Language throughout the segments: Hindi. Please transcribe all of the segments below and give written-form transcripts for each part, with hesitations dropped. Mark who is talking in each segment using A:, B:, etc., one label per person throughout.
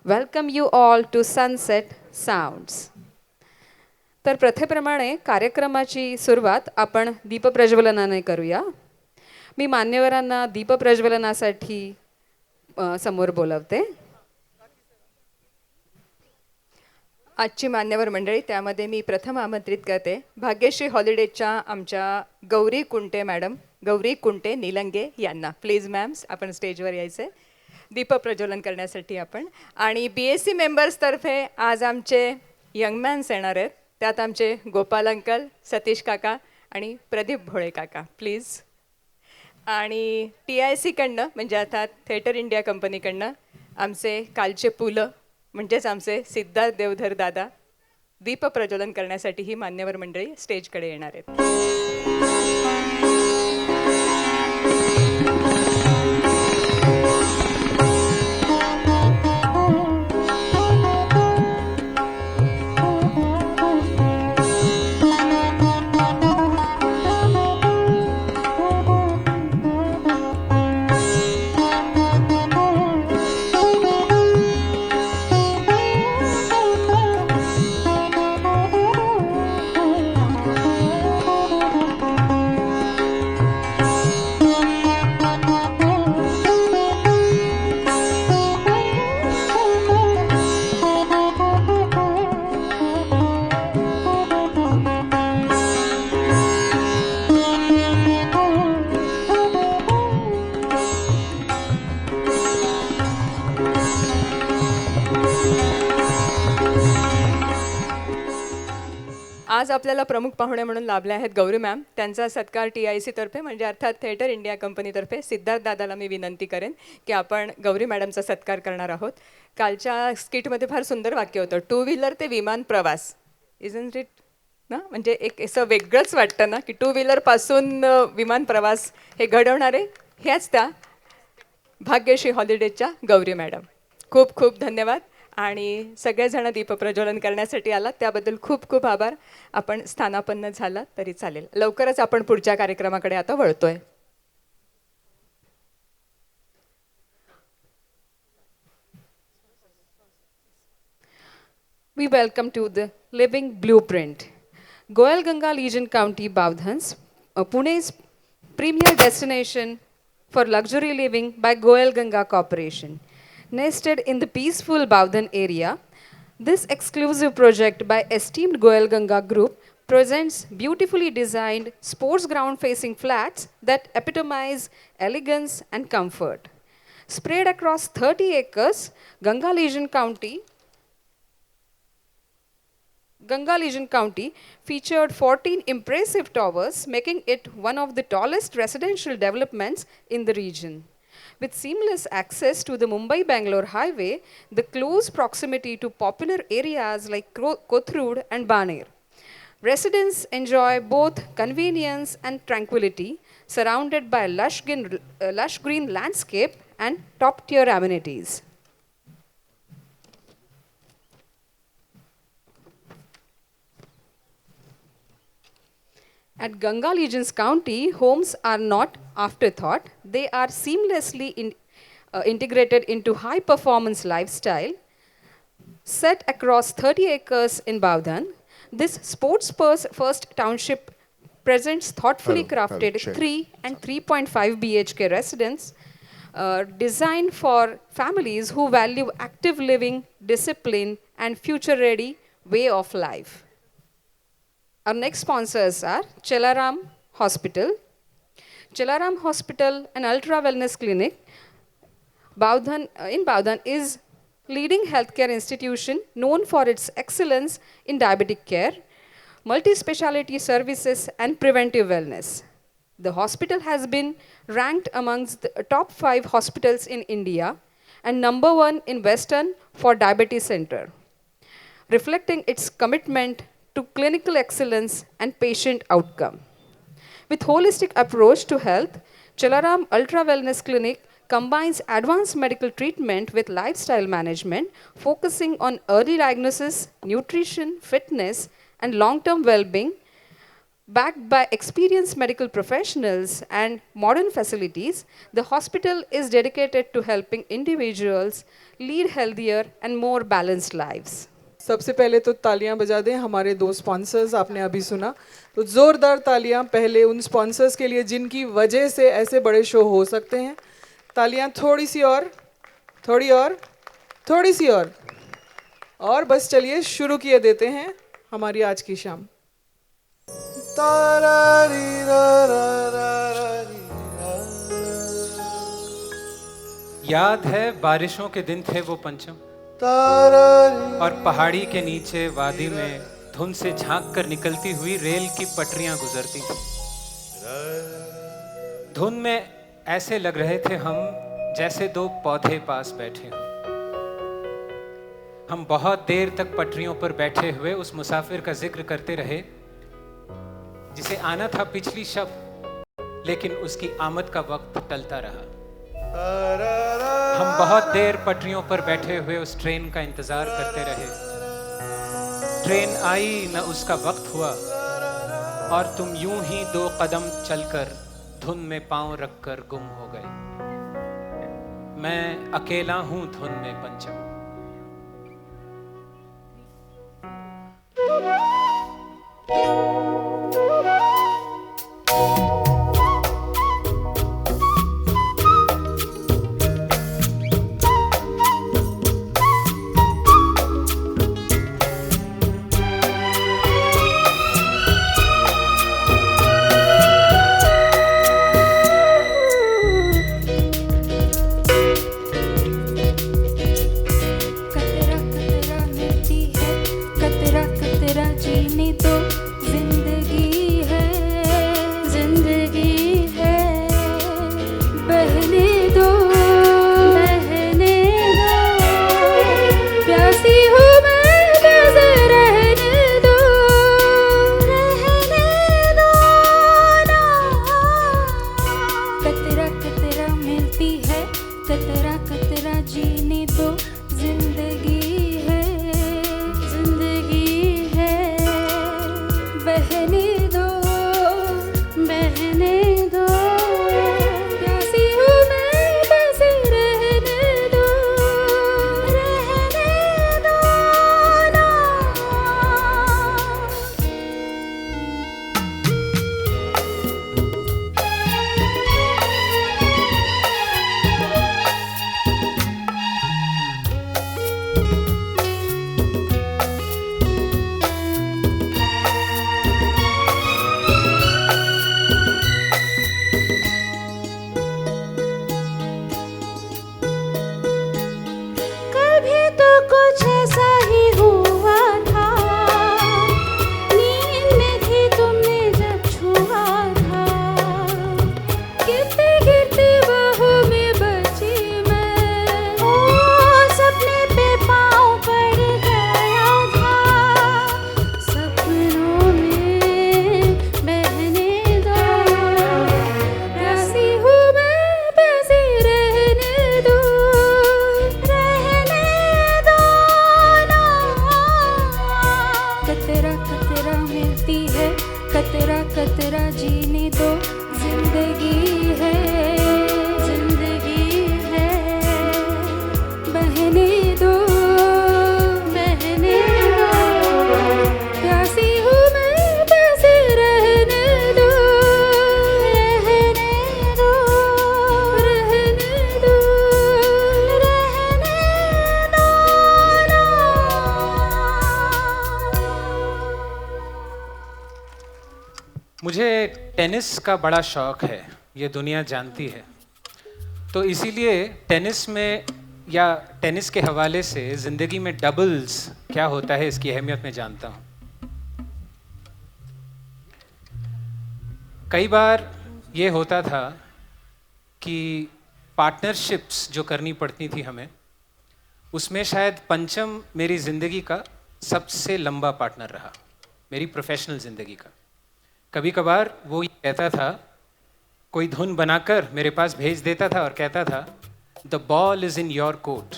A: Welcome you all to Sunset Sounds. तर प्रथेप्रमाणे कार्यक्रमाची सुरुवात आपण दीपप्रज्वलनाने करूया. मी मान्यवरांना दीपप्रज्वलनासाठी समोर बोलवते.
B: आजची मान्यवर मंडळी, त्यामध्ये मी प्रथम आमंत्रित करते भाग्यश्री हॉलिडेजच्या आमच्या गौरी कुंटे मॅडम, गौरी कुंटे निलंगे यांना. प्लीज मॅम्स, आपण स्टेजवर यायचे दीपप्रज्वलन करण्यासाठी आपण. आणि BSc मेंबर्सतर्फे आज आमचे यंग मॅन्स येणार आहेत. त्यात आमचे गोपाल अंकल, सतीश काका आणि प्रदीप भोळे काका. प्लीज. आणि TIC-कडनं म्हणजे अर्थात थिएटर इंडिया कंपनीकडनं आमचे कालचे पुलं म्हणजेच आमचे सिद्धार्थ देवधर दादा दीपप्रज्वलन करण्यासाठी ही मान्यवर मंडळी स्टेजकडे येणार आहेत. आज आपल्याला प्रमुख पाहुणे म्हणून लाभले आहेत गौरी मॅम. त्यांचा सत्कार TIC-तर्फे म्हणजे अर्थात थिएटर इंडिया कंपनीतर्फे सिद्धार्थ दादाला मी विनंती करेन की आपण गौरी मॅडमचा सत्कार करणार आहोत. कालच्या स्किटमध्ये फार सुंदर वाक्य होतं, 2 व्हीलर ते विमान प्रवास. इजंट इट ना? म्हणजे एक असं वेगळंच वाटतं ना की 2 व्हीलरपासून विमान प्रवास हे घडवणारे ह्याच त्या भाग्यश्री हॉलिडेजच्या गौरी मॅडम. खूप खूप धन्यवाद. आणि सगळेजण दीपप्रज्वलन करण्यासाठी आलात त्याबद्दल खूप खूप आभार. आपण स्थानापन्न झालात तरी चालेल. लवकरच आपण पुढच्या कार्यक्रमाकडे आता वळतोय.
A: We welcome to the Living Blueprint. Goel Ganga Legion County, Bavdhans, Pune's premier destination for luxury living by Goel Ganga Corporation. Nested in the peaceful Bavdhan area, this exclusive project by esteemed Goel Ganga Group presents beautifully designed sports ground facing flats that epitomize elegance and comfort. Spread across 30 acres, Ganga Legion County featured 14 impressive towers, making it one of the tallest residential developments in the region. With seamless access to the Mumbai-Bangalore highway, the close proximity to popular areas like Kothurud and Baner, residents enjoy both convenience and tranquility, surrounded by lush green landscape and top-tier amenities. At Ganga Legions County, homes are not afterthought. They are seamlessly integrated into high-performance lifestyle. Set across 30 acres in Bavdhan, this sports-first township presents thoughtfully crafted 3 and 3.5 BHK residents designed for families who value active living, discipline, and future-ready way of life. Our next sponsors are Chelaram Hospital. Chelaram Hospital, an ultra wellness clinic in Bavdhan, is leading healthcare institution known for its excellence in diabetic care, multi-speciality services, and preventive wellness. The hospital has been ranked amongst the top 5 hospitals in India and number 1 in Western for Diabetes Center, reflecting its commitment to clinical excellence and patient outcome. With holistic approach to health, Chelaram Ultra Wellness Clinic combines advanced medical treatment with lifestyle management, focusing on early diagnosis, nutrition, fitness, and long-term well-being Backed by experienced medical professionals and modern facilities, the hospital is dedicated to helping individuals lead healthier and more balanced lives.
C: सबसे पहले तो तालियां बजा दें हमारे दो स्पॉन्सर्स, आपने अभी सुना, तो जोरदार तालियां पहले उन स्पॉन्सर्स के लिए जिनकी वजह से ऐसे बड़े शो हो सकते हैं। तालियां थोड़ी सी और, थोड़ी और, थोड़ी सी और बस चलिए शुरू किए देते हैं हमारी आज की शाम।
D: याद है बारिशों के दिन थे वो पंचम, और पहाड़ी के नीचे वादी में धुंध से झांक कर निकलती हुई रेल की पटरियां गुजरती थी। धुंध में ऐसे लग रहे थे हम जैसे दो पौधे पास बैठे हों। हम बहुत देर तक पटरियों पर बैठे हुए उस मुसाफिर का जिक्र करते रहे जिसे आना था पिछली शब, लेकिन उसकी आमद का वक्त टलता रहा। हम बहुत देर पटरियों पर बैठे हुए उस ट्रेन का इंतजार करते रहे। ट्रेन आई न उसका वक्त हुआ, और तुम यूं ही दो कदम चलकर धुन में पांव रखकर गुम हो गए। मैं अकेला हूं धुन में पंचम। मुझे टेनिस का बड़ा शौक है, ये दुनिया जानती है। तो इसीलिए टेनिस में या टेनिस के हवाले से ज़िंदगी में डबल्स क्या होता है इसकी अहमियत मैं जानता हूँ। कई बार ये होता था कि पार्टनरशिप्स जो करनी पड़ती थी हमें, उसमें शायद पंचम मेरी ज़िंदगी का सबसे लंबा पार्टनर रहा, मेरी प्रोफेशनल ज़िंदगी का। कभी कभार वो ये कहता था, कोई धुन बनाकर मेरे पास भेज देता था और कहता था, the ball is in your court.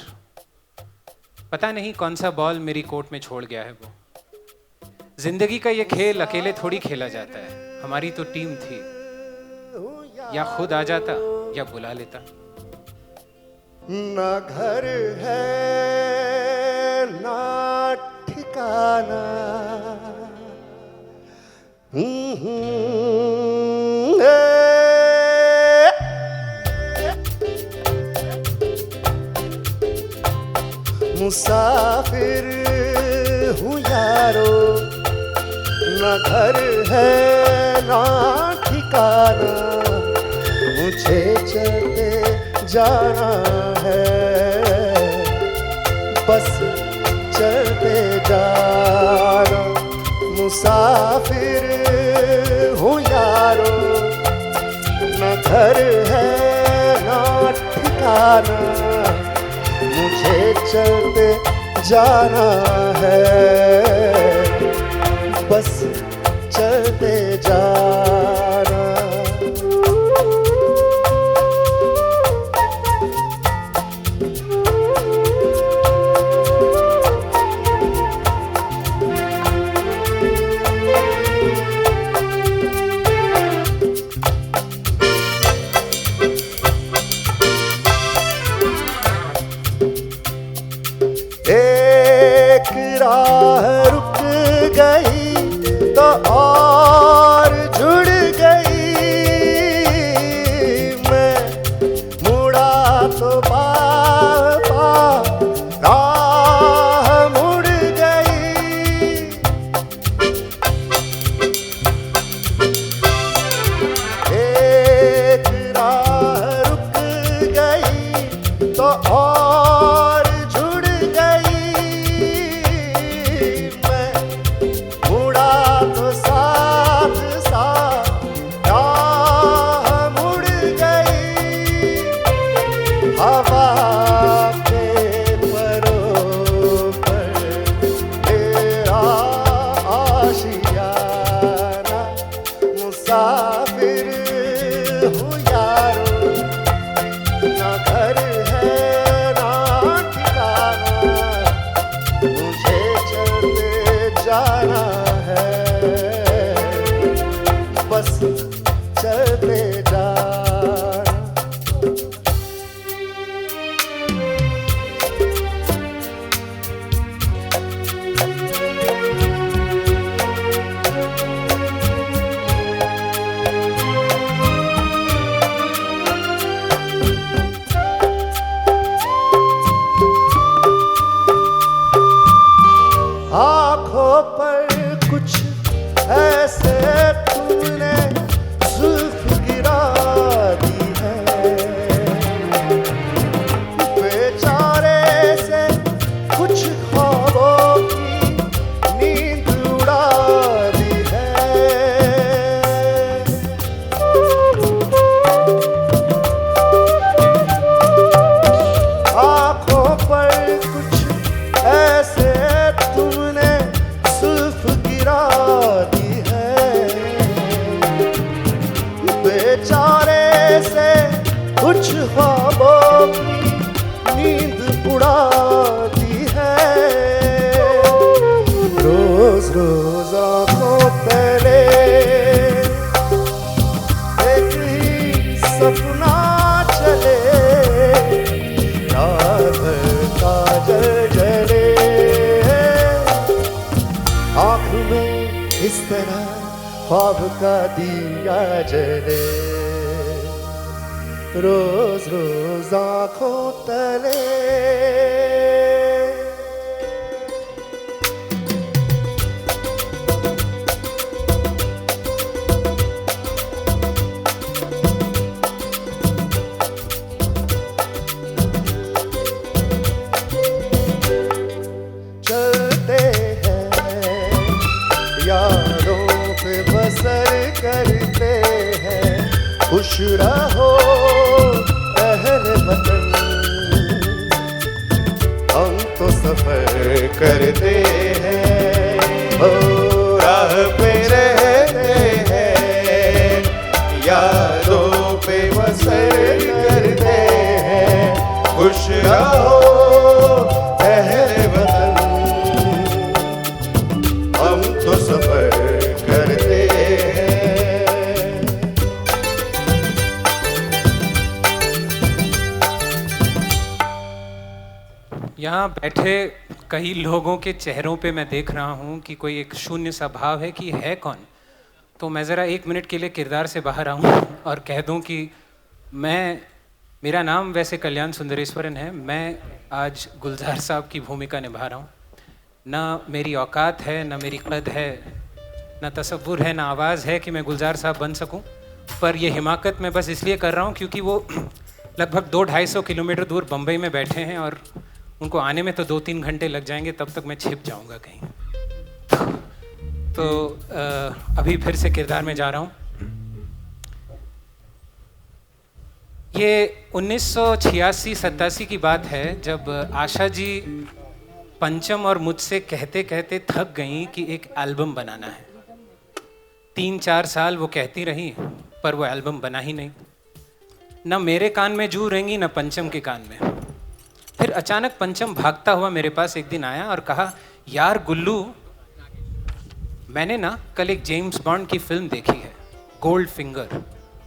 D: पता नहीं कौन सा बॉल मेरी कोर्ट में छोड़ गया है वो। ज़िंदगी का ये खेल अकेले थोड़ी खेला जाता है। हमारी तो टीम थी, या खुद आ जाता या बुला लेता।
E: ना घर है ना ठिकाना, मुसाफिर हूँ यारो, ना घर है ना ठिकाना, मुझे चलते जाना है, बस चलते जाना। मुसाफिर हूँ यारो, न घर है ना ठिकाना, मुझे चलते जाना है, बस चलते जाना। एक राह रुक गई तो और जुड़ गई, मैं मुड़ा तो बार राह मुड़ गई। एक राह रुक गई तो और मुसाफिर हूँ यारो, ना घर है ना ठिकाना, मुझे चलते जाना है, बस चलते जाना। आँखों पर कुछ ऐसे तूने जुल्फ गिरा दी है, बेचारे से कुछ ख्वाबों की नींद उड़ा दी है। आँखों पर कुछ ऐसे तुमने जुल्फ गिरा दी है, बेचारे से कुछ ख्वाबों की नींद उड़ा दी है। रोज रोज आँखों पहले एक ही सपना चले, रात काजल जले, आँख में इस तरह ख्वाब का दिया जले, रोज रोज आँखों तले। चलते हैं यारों पे बसर करते हैं, खुश रहो अहल वतन, हम तो सफर करते हैं, ओ राह पे रहते हैं, यारों पे बसर करते हैं, खुश रहो अहल वतन, हम तो सफर करते हैं।
D: बैठे कई लोगों के चेहरों पे मैं देख रहा हूँ कि कोई एक शून्य सा भाव है कि है कौन। तो मैं ज़रा 1 मिनट के लिए किरदार से बाहर आऊँ और कह दूँ कि मेरा नाम वैसे कल्याण सुंदरेश्वरन है। मैं आज गुलजार साहब की भूमिका निभा रहा हूँ। ना मेरी औकात है, ना मेरी कद है, ना तसव्वुर है, ना आवाज़ है कि मैं गुलजार साहब बन सकूं। पर ये हिमाकत मैं बस इसलिए कर रहा हूँ क्योंकि वो लगभग 200-250 किलोमीटर दूर बम्बई में बैठे हैं और उनको आने में तो 2-3 घंटे लग जाएंगे, तब तक मैं छिप जाऊँगा कहीं। तो अभी फिर से किरदार में जा रहा हूँ। ये 1986-87 की बात है जब आशा जी पंचम और मुझसे कहते कहते थक गईं कि एक एल्बम बनाना है। 3-4 साल वो कहती रही पर वो एल्बम बना ही नहीं। न मेरे कान में जू रेंगी न पंचम के कान में। फिर अचानक पंचम भागता हुआ मेरे पास एक दिन आया और कहा, यार गुल्लू, मैंने ना कल एक जेम्स बॉन्ड की फिल्म देखी है, गोल्ड फिंगर।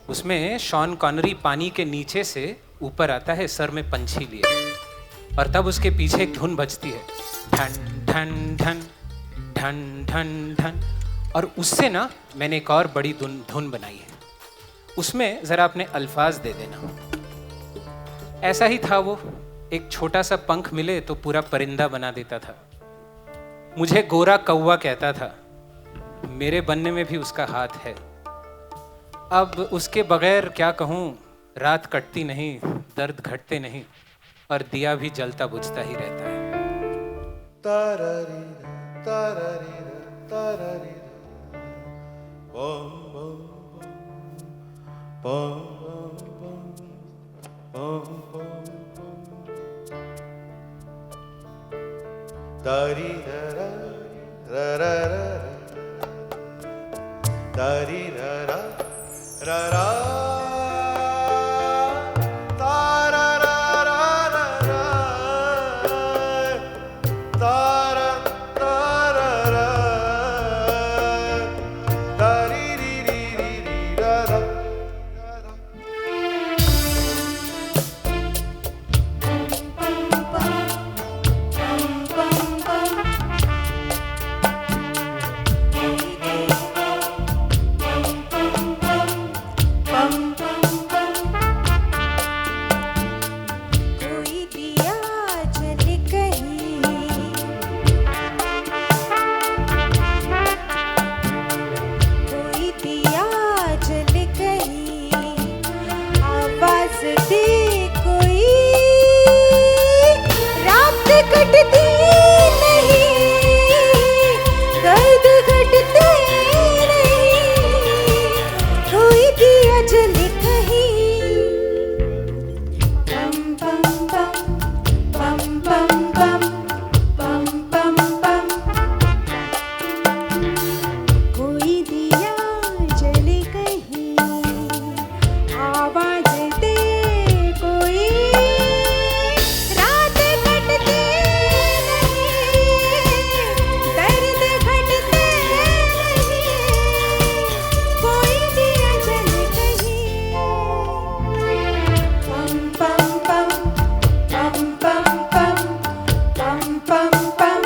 D: उसमें शॉन कॉनरी पानी के नीचे से ऊपर आता है सर में पंछी लिए, और तब उसके पीछे एक धुन बजती है, ठन ठन ठन ठन ठन ठन। और उससे ना मैंने एक और बड़ी धुन बनाई है, उसमें ज़रा अपने अल्फाज दे देना। ऐसा ही था वो, एक छोटा सा पंख मिले तो पूरा परिंदा बना देता था। मुझे गोरा कौवा कहता था, मेरे बनने में भी उसका हाथ है। अब उसके बगैर क्या कहूँ, रात कटती नहीं, दर्द घटते नहीं, और दिया भी जलता बुझता ही रहता है।
E: तारारीरा, तारारीरा, तारारीरा, बम बम बम बम बम बम, तारीरा रा रा रा, तारीरा रा रा रा, तारा रा रा रा रा, तारा तारा रा, तारी री री री री रा रा।
F: कोई दिया जल कहीं, कोई दिया जल कहीं, आवाज दे कोई, रात कटती नहीं, दर्द घटते नहीं, कोई दिया जल कहीं। Bum bum bum bum bum bum bum bum, कोई दिया जल कहीं, आवाज दे कोई, रात कटती नहीं, दर्द घटते नहीं, कोई दिया जल कहीं। Bum bum bum bum bum bum bum bum bum.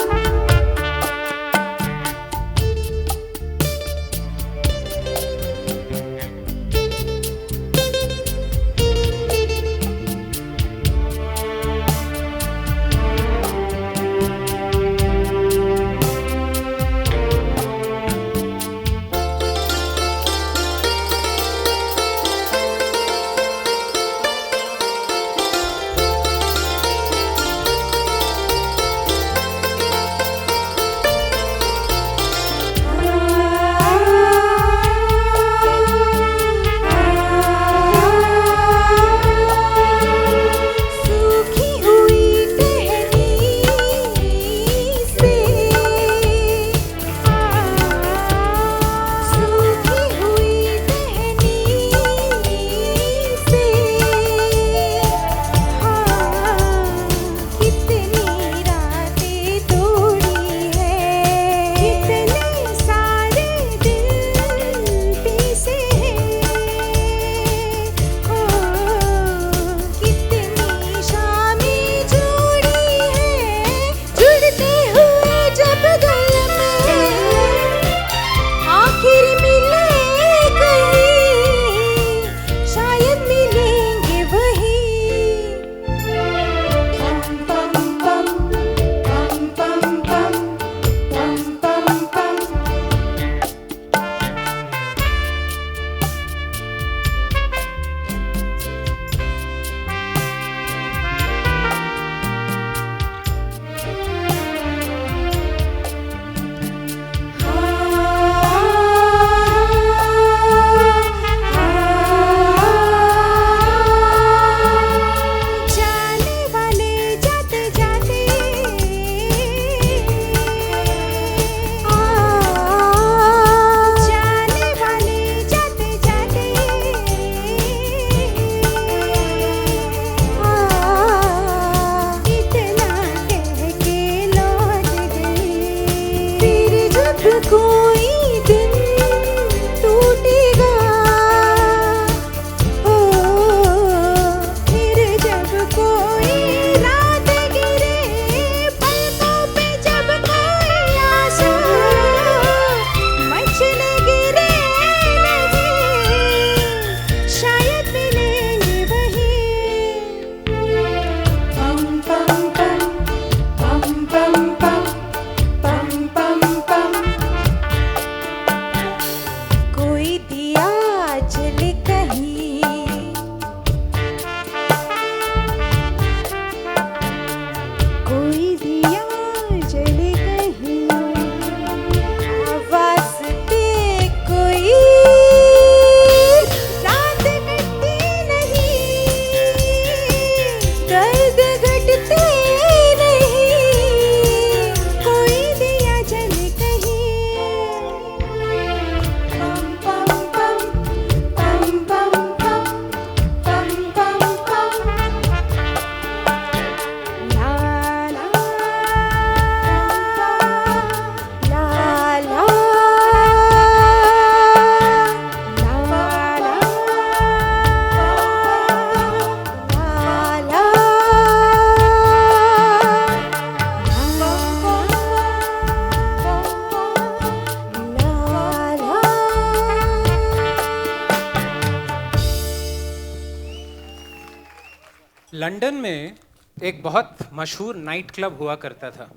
D: London में एक बहुत मशहूर नाइट क्लब हुआ करता था,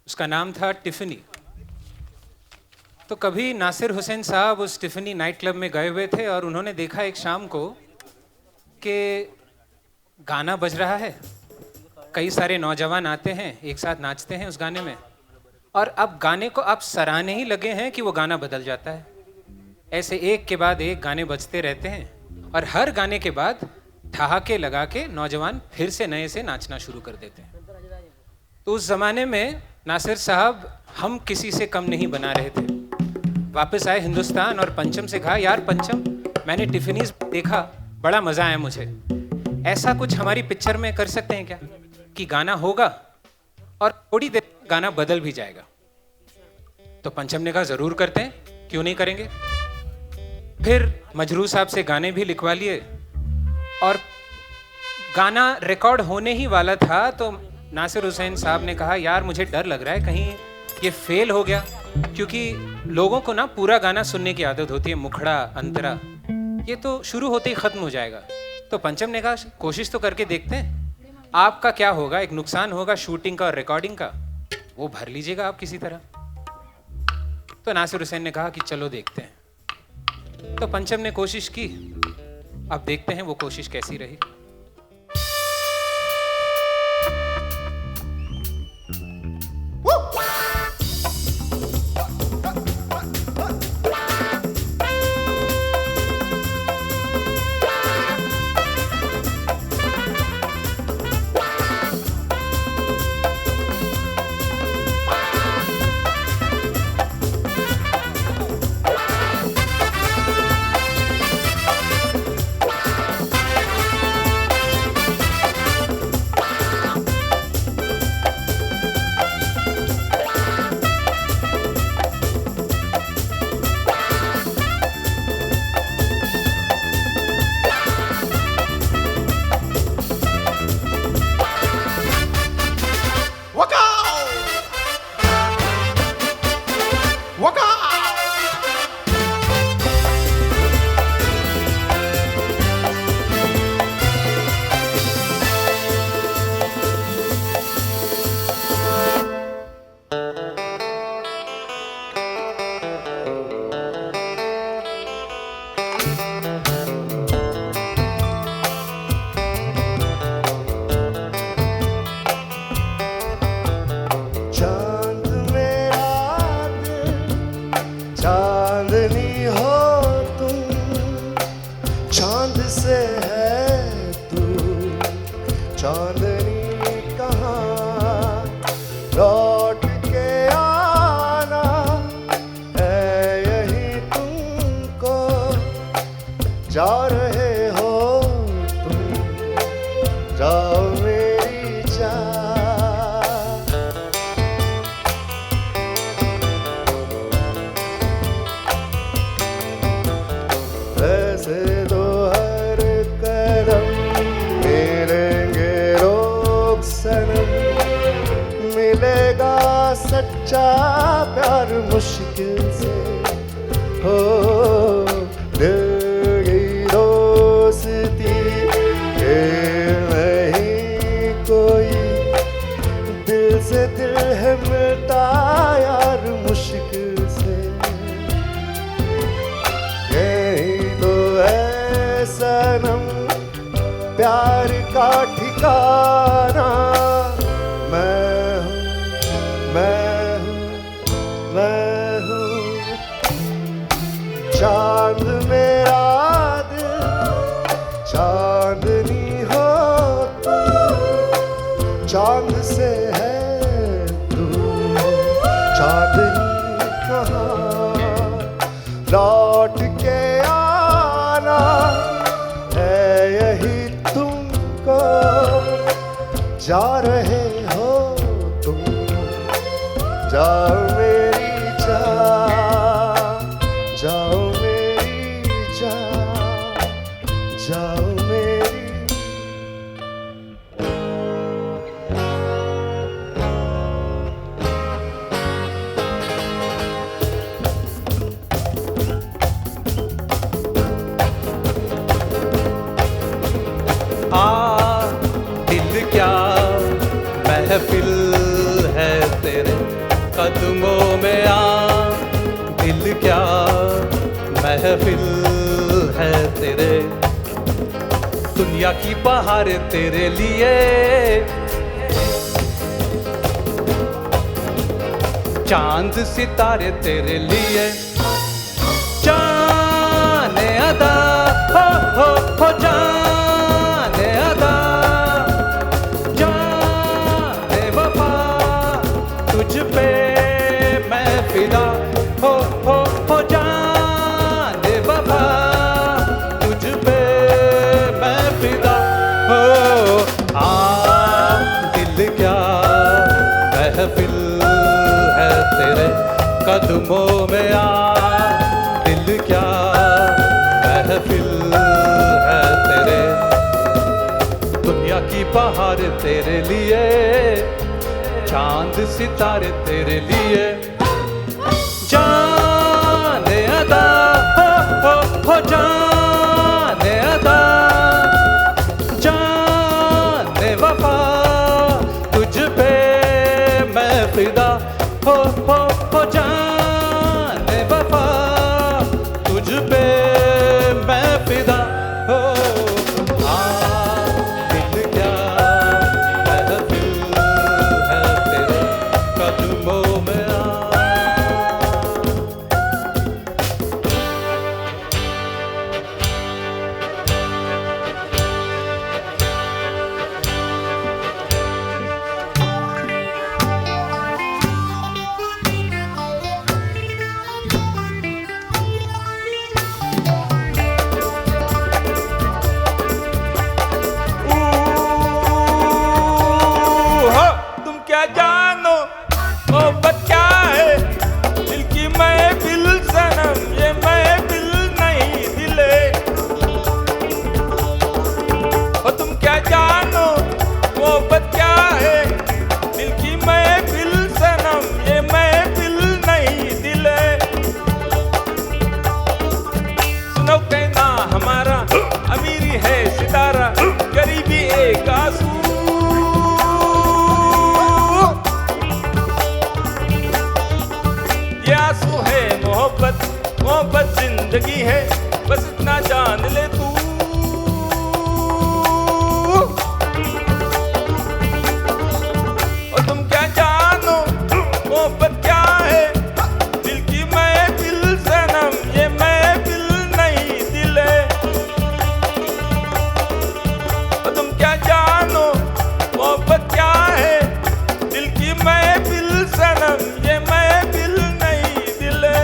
D: उसका नाम था टिफ़नी। तो कभी नासिर हुसैन साहब उस टिफ़नी नाइट क्लब में गए हुए थे और उन्होंने देखा एक शाम को कि गाना बज रहा है, कई सारे नौजवान आते हैं, एक साथ नाचते हैं उस गाने में, और अब गाने को आप सराहने ही लगे हैं कि वो गाना बदल जाता है। ऐसे एक के बाद एक गाने बजते रहते हैं और हर गाने के बाद ठहाके लगा के नौजवान फिर से नए से नाचना शुरू कर देते हैं। तो उस ज़माने में नासिर साहब हम किसी से कम नहीं बना रहे थे। वापस आए हिंदुस्तान और पंचम से कहा, यार पंचम, मैंने टिफ़नीज़ देखा, बड़ा मज़ा आया मुझे, ऐसा कुछ हमारी पिक्चर में कर सकते हैं क्या कि गाना होगा और थोड़ी देर गाना बदल भी जाएगा। तो पंचम ने कहा ज़रूर करते हैं, क्यों नहीं करेंगे। फिर मजरू साहब से गाने भी लिखवा लिए और गाना रिकॉर्ड होने ही वाला था तो नासिर हुसैन साहब ने कहा, यार मुझे डर लग रहा है कहीं ये फेल हो गया, क्योंकि लोगों को ना पूरा गाना सुनने की आदत होती है, मुखड़ा अंतरा, ये तो शुरू होते ही ख़त्म हो जाएगा। तो पंचम ने कहा कोशिश तो करके देखते हैं, आपका क्या होगा, एक नुकसान होगा शूटिंग का और रिकॉर्डिंग का, वो भर लीजिएगा आप किसी तरह। तो नासिर हुसैन ने कहा कि चलो देखते हैं। तो पंचम ने कोशिश की, अब देखते हैं वो कोशिश कैसी रही।
E: सच्चा प्यार मुश्किल से हो, दिल की दोस्ती के नहीं कोई, दिल से दिल है मिलता यार मुश्किल से। यही तो है सनम प्यार का ठिकाना, चांद मेरा दिल चांदनी हो तू, चांद से है तू चांदनी कहाँ, लौट के आना है यही तुमको, जा रहे हो तुम, जाओ मेरी जान, जाओ मेरी जान, जाओ मेरी।
G: आ कदमों में आ दिल क्या महफिल है तेरे, दुनिया की बहार तेरे लिए, चांद सितारे तेरे लिए, जाने अदा हो जाने अदा, जाने वफा तुझ पे मैं फिदा, हो जाने वफा तुझ पे मैं फिदा, हो आ दिल क्या महफिल है तेरे, कदमों में आ दिल क्या महफिल है तेरे, दुनिया की बहार तेरे लिए, चांद सितारे तेरे लिए, जाने अदा हो जाने अदा, जाने वफा तुझ पे मैं फिदा, हो जाने वफा तुझ पे मैं फिदा, हो आ दिल क्या महफिल है तेरे, कदमों में आ।
H: तुम क्या जानो मोहब्बत क्या है, दिल की महफिल सनम ये महफिल नहीं दिले, और तुम क्या जानो मोहब्बत क्या है, दिल की महफिल सनम ये महफिल नहीं दिले, सुनो कहना हमारा अमीरी है सितारा, गरीबी एक आंसू, ये आंसू है मोहब्बत, मोहब्बत जिंदगी है, बस इतना जान ले तू, और तुम क्या जानो मोहब्बत क्या है, दिल की महफिल सनम ये महफिल नहीं दिले, और तुम क्या जानो मोहब्बत क्या है, दिल की महफिल सनम ये महफिल नहीं दिले,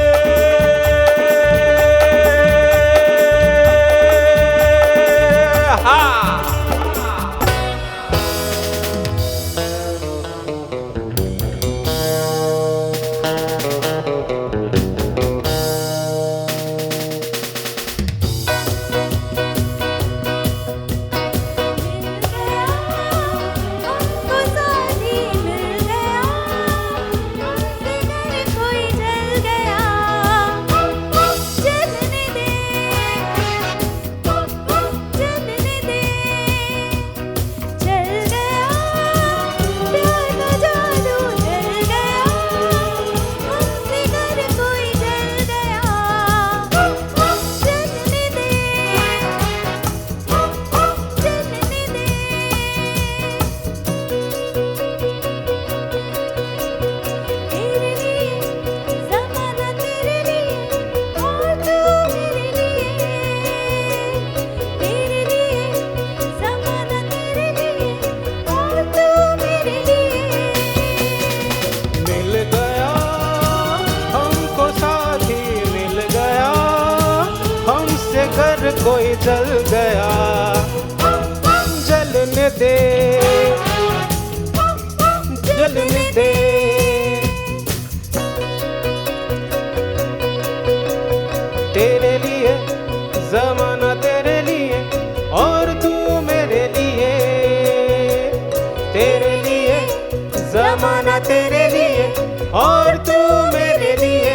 H: हाँ।
F: हमको साथी मिल गया, हमसे घर कोई जल गया, जलने दे, जलने दे, जल गया, प्यार का जादू जल गया, हमसे घर कोई जल गया, जलने दे, जलने दे, तेरे लिए ज़माना तेरे लिए और तू मेरे लिए, तेरे लिए ज़माना तेरे लिए और तू मेरे लिए,
G: मिल गया हमको साथी मिल गया, हमसे घर कोई जल गया, जलने दे, जलने दे, तेरे लिए जमाना तेरे लिए और तू मेरे लिए, तेरे लिए जमाना तेरे लिए और तू मेरे लिए।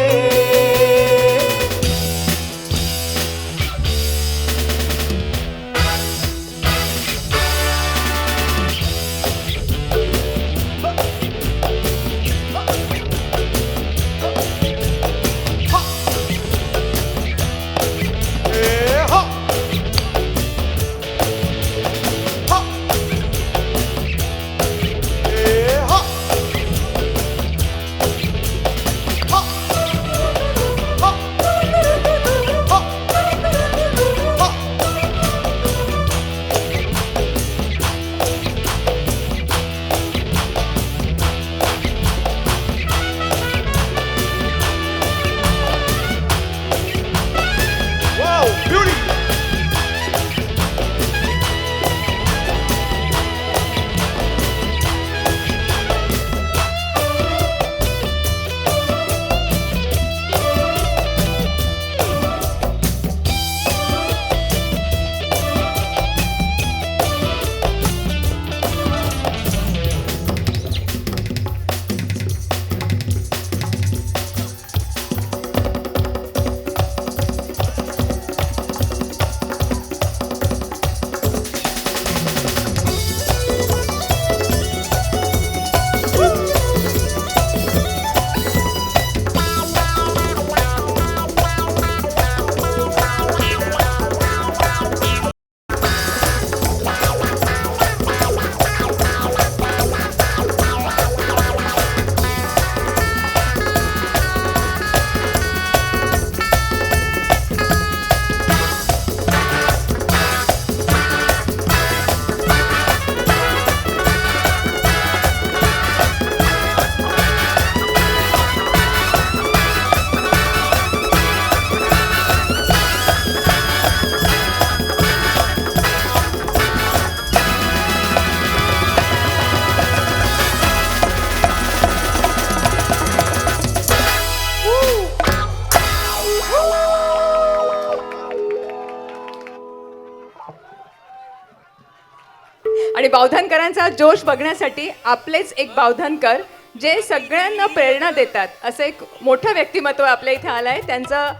B: आणि बावधनकरांचा जोश बघण्यासाठी आपलेच एक बावधनकर जे सगळ्यांना प्रेरणा देतात असं एक मोठं व्यक्तिमत्व आपल्या इथे आलं आहे. त्यांचं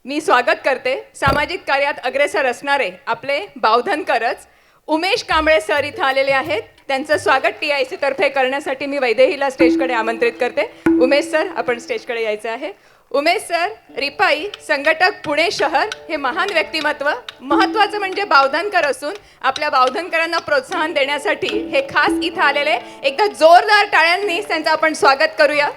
B: मी स्वागत करते. सामाजिक कार्यात अग्रेसर असणारे आपले बावधनकरच उमेश कांबळे सर इथं आलेले आहेत. त्यांचं स्वागत TIC तर्फे करण्यासाठी मी वैदेहीला स्टेजकडे आमंत्रित करते. उमेश सर, आपण स्टेजकडे यायचं आहे. उमेश सर, रिपाई संघटक पुणे शहर हे महान व्यक्तिमत्व, महत्त्वाचं म्हणजे बावधनकर असून आपल्या बावधनकरांना प्रोत्साहन देण्यासाठी हे खास इथं आलेले. एकदा जोरदार टाळ्यांनी त्यांचं आपण स्वागत करूया.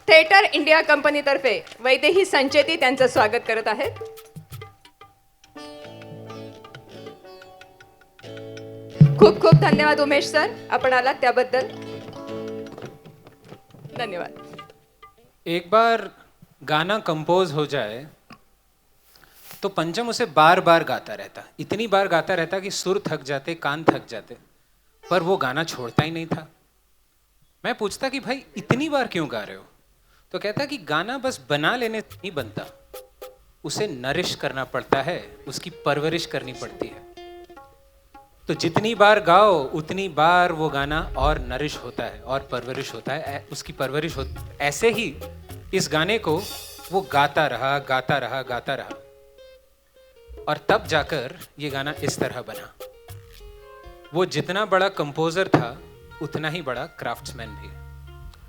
B: थिएटर इंडिया कंपनीतर्फे वैदेही संचेती त्यांचं स्वागत करत आहेत. खूप खूप धन्यवाद उमेश सर, आपण आलात त्याबद्दल धन्यवाद.
D: एक बार गाना कंपोज हो जाए तो पंचम उसे बार बार गाता रहता, इतनी बार गाता रहता कि सुर थक जाते, कान थक जाते, पर वो गाना छोड़ता ही नहीं था. मैं पूछता कि भाई इतनी बार क्यों गा रहे हो? तो कहता कि गाना बस बना लेने से नहीं बनता, उसे नरिश करना पड़ता है, उसकी परवरिश करनी पड़ती है. तो जितनी बार गाओ उतनी बार वो गाना और नरिश होता है और परवरिश होता है, उसकी परवरिश होती. ऐसे ही इस गाने को वो गाता रहा गाता रहा गाता रहा और तब जाकर ये गाना इस तरह बना. वो जितना बड़ा कंपोजर था उतना ही बड़ा क्राफ्ट्समैन भी.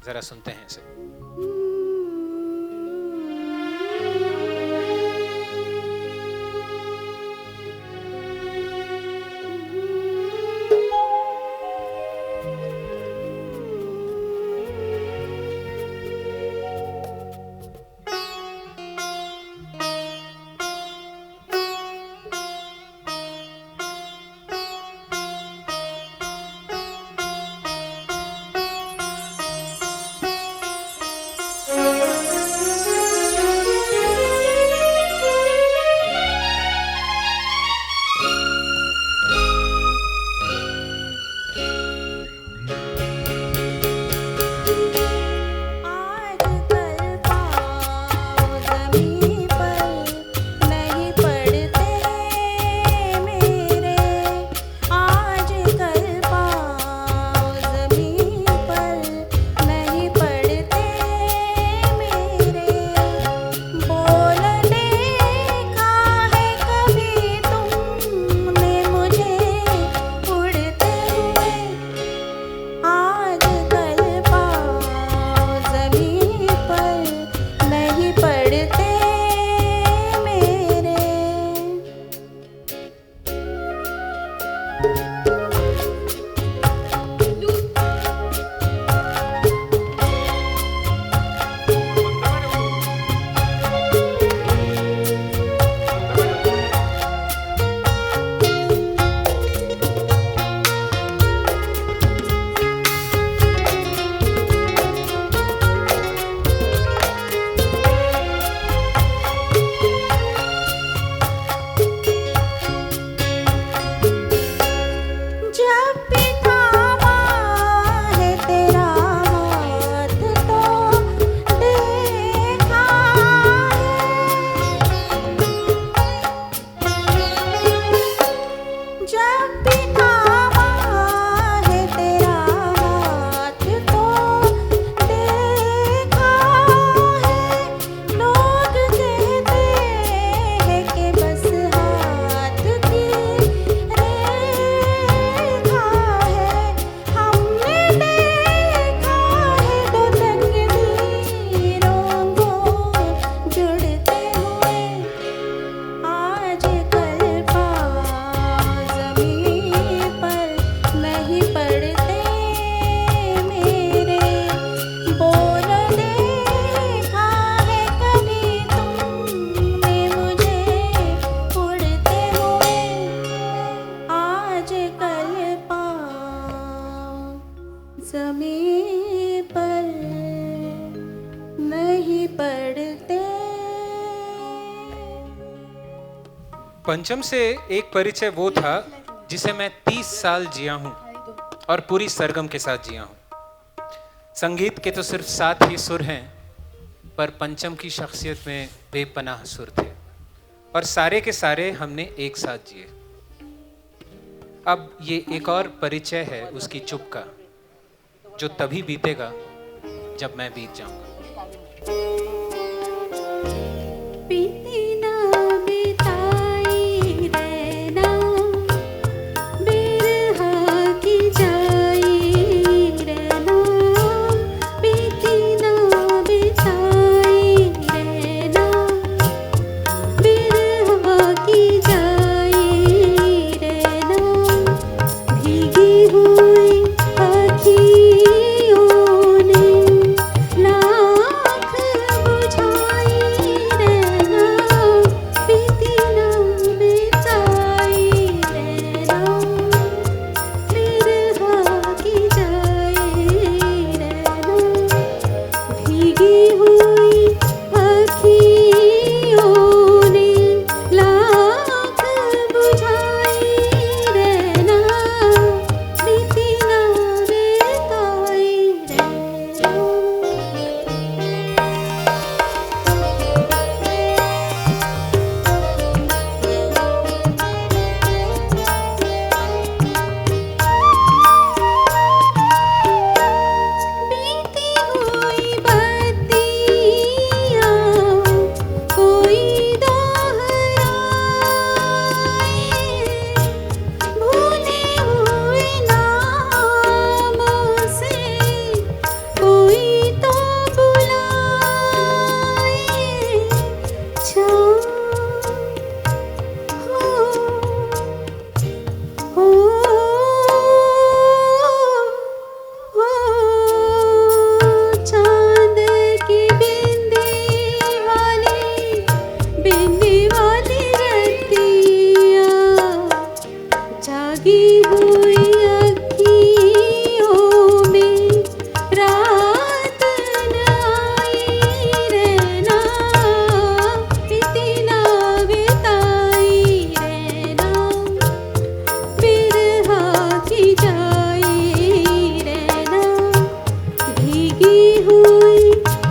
D: जरा सुनते हैं इसे. पंचम से एक परिचय वो था जिसे मैं 30 साल जिया हूं और पूरी सरगम के साथ जिया हूं. संगीत के तो सिर्फ 7 ही सुर हैं, पर पंचम की शख्सियत में बेपनाह सुर थे और सारे के सारे हमने एक साथ जिए. अब ये एक और परिचय है उसकी चुप का, जो तभी बीतेगा जब मैं बीत जाऊंगा।
F: बीती ना बिताई रहना, बिरहा की जाई रहना, बीती ना बिताई रहना, बिरहा की जाई रहना, भीगी हुई अखियों ने लाख बुझाई रहना, बीती ना बिताई रहना, बिरहा की जाई रहना, भीगी हुई अखियों ने लाख बुझाई रहना, बीती ना बिताई रहना। बीती हुई बत्तियाँ कोई दोहराए, भूले हुए नामों से कोई तो बुलाए, छाँव हो चांद की बिंदी वाली रतिया, जागी हुई अखियों में रात न आई रहना, बीती ना बिताई रहना, बिरहा की जाई रहना, भीगी हुई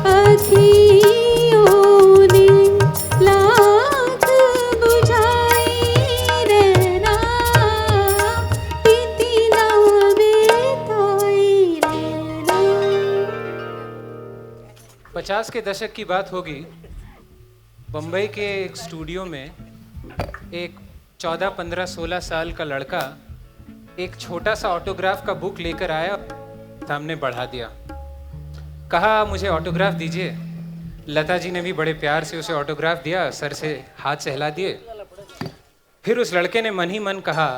F: अखियों ने लाख बुझाई रहना, बीती ना बिताई रहना।
D: 50 के दशक की बात होगी। बम्बई के एक स्टूडियो में एक 14, 15, 16 साल का लड़का एक छोटा सा ऑटोग्राफ का बुक लेकर आया, सामने बढ़ा दिया, कहा मुझे ऑटोग्राफ दीजिए। लता जी ने भी बड़े प्यार से उसे ऑटोग्राफ दिया, सर से हाथ सहला दिए। फिर उस लड़के ने मन ही मन कहा,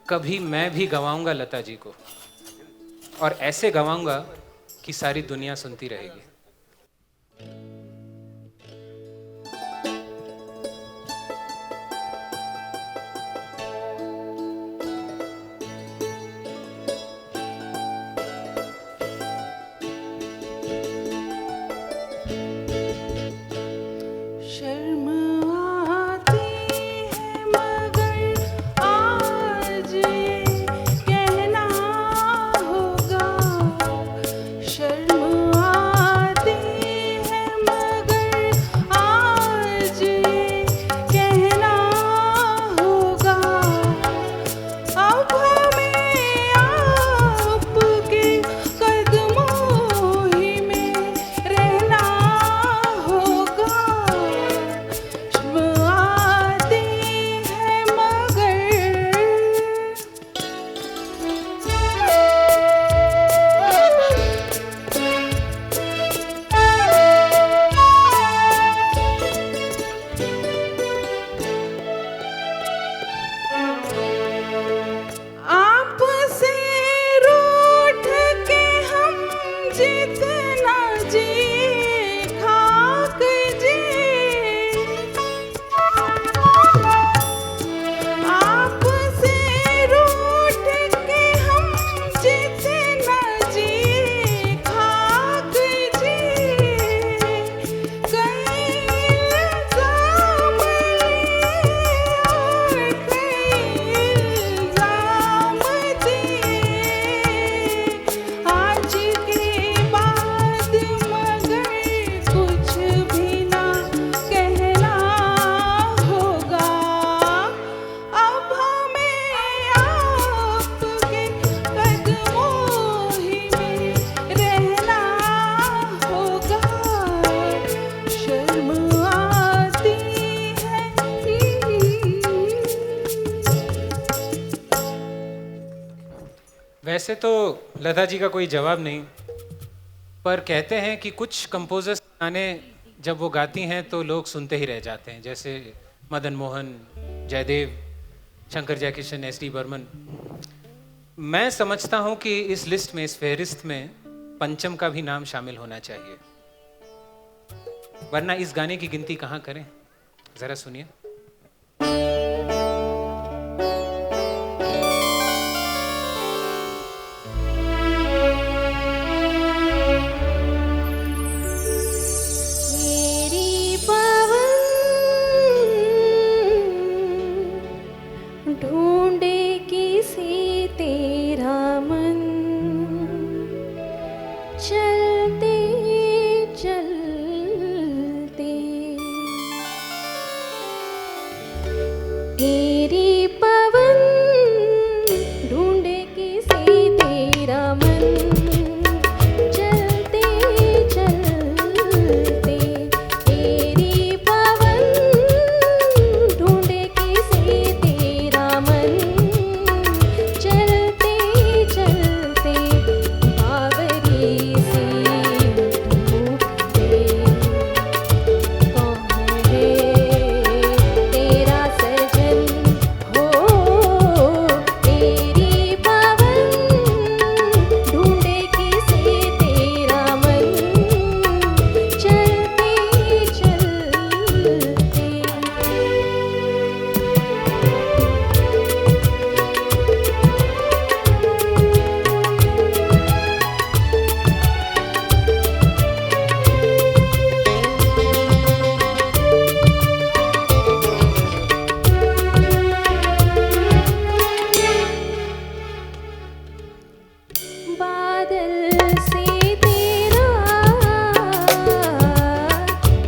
D: कभी मैं भी गवाऊंगा लता जी को, और ऐसे गवाऊंगा कि सारी दुनिया सुनती रहेगी।
I: शर्म आती है मगर आज ये कहना होगा, शर्म
D: वैसे तो लता जी का कोई जवाब नहीं, पर कहते हैं कि कुछ कंपोजर्स गाने जब वो गाती हैं तो लोग सुनते ही रह जाते हैं, जैसे मदन मोहन, जयदेव, शंकर जयकिशन, एस.डी. बर्मन। मैं समझता हूँ कि इस लिस्ट में, इस फहरिस्त में पंचम का भी नाम शामिल होना चाहिए, वरना इस गाने की गिनती कहाँ करें। जरा सुनिए।
F: मेरी पवन ढूंढे किसी तेरा मन, चलते चलते मेरी पवन ढूंढे किसी तेरा मन, चलते चलते मेरी पवन ढूंढे किसी तेरा मन, चलते चलते बावरी सी धूप पे कौन है तेरा सजन हो, तेरी पवन ढूंढे किसी तेरा मन, चलते चलते। बादल से तेरा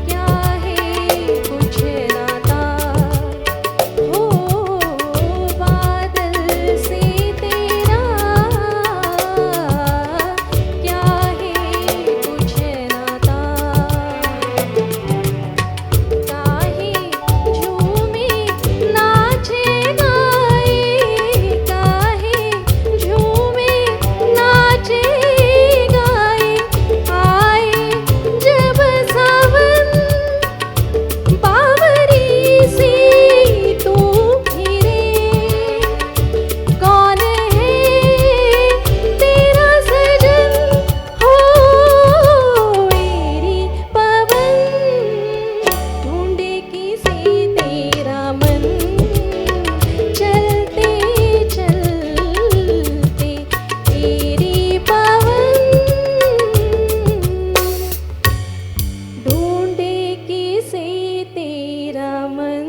F: क्या है कुछ नाता हो, बादल से तेरा क्या है कुछ नाता, काहे झूमे नाचे गाए, काहे झूमे नाचे गाए, आए जब सावन बावरी सी तू फिरे, कौन है तेरा सजन हो, मेरी पवन ढूंढे किसी तेरा मन, चलते चलते तेरी पवन ढूंढे किसी तेरा मन।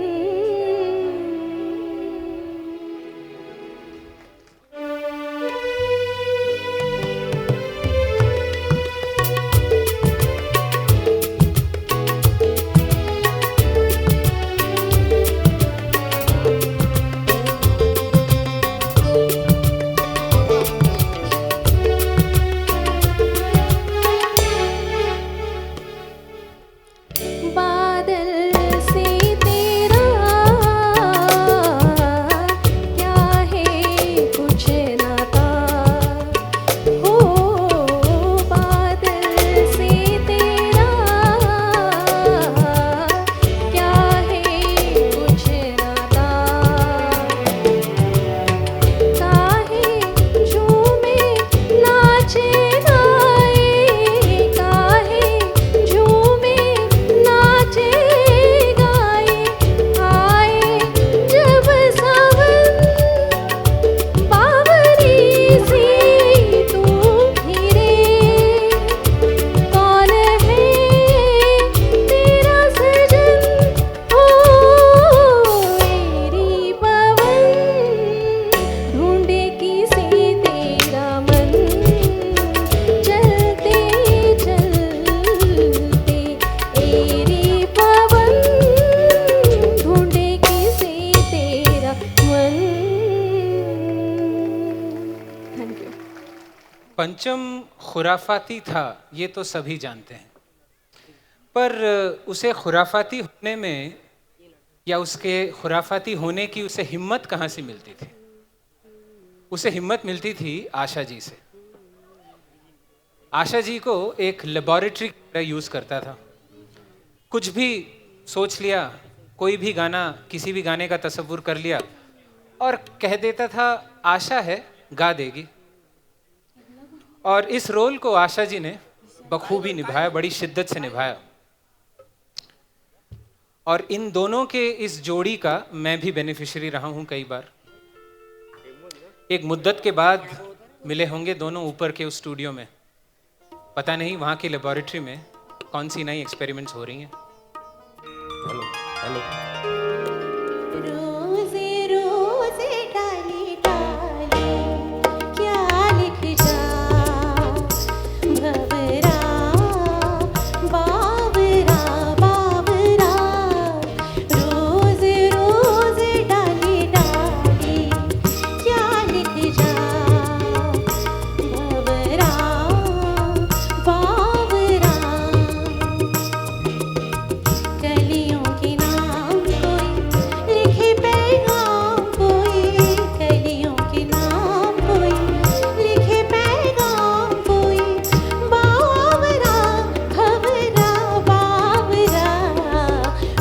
F: बादल से तेरा क्या है कुछ नाता हो, बादल से तेरा क्या है कुछ नाता, काहे झूमे नाचे गाए, काहे झूमे नाचे गाए, आए जब सावन बावरी सी तू फिरे, कौन है तेरा सजन हो, मेरी पवन ढूंढे किसी तेरा मन, चलते चलते मेरी पवन ढूंढे किसी तेरा मन। Thank you.
D: पंचम खुराफाती था, ये तो सभी जानते हैं, पर उसे खुराफाती होने में या उसके खुराफाती होने की उसे हिम्मत कहाँ से मिलती थी? उसे हिम्मत मिलती थी आशा जी से। आशा जी को एक लेबोरेटरी की तरह यूज करता था। कुछ भी सोच लिया, कोई भी गाना, किसी भी गाने का तसव्वुर कर लिया और कह देता था आशा है, गा देगी। और इस रोल को आशा जी ने बखूबी निभाया, बड़ी शिद्दत से निभाया। और इन दोनों के इस जोड़ी का मैं भी बेनिफिशियरी रहा हूं कई बार। एक मुद्दत के बाद मिले होंगे दोनों ऊपर के उस स्टूडियो में। पता नहीं वहां की लेबोरेटरी में कौन सी नई एक्सपेरिमेंट्स हो रही हैं।
F: रोज़े रोज़े डाली डाली क्या लिख जा भंवरा बावरा बावरा। रोज़े रोज़े डाली डाली क्या लिख जा भंवरा बावरा। कलियों के नाम कोई लिखे पैगाम कोई, कलियों के नाम कोई लिखे पैगाम कोई। बावरा भंवरा बावरा।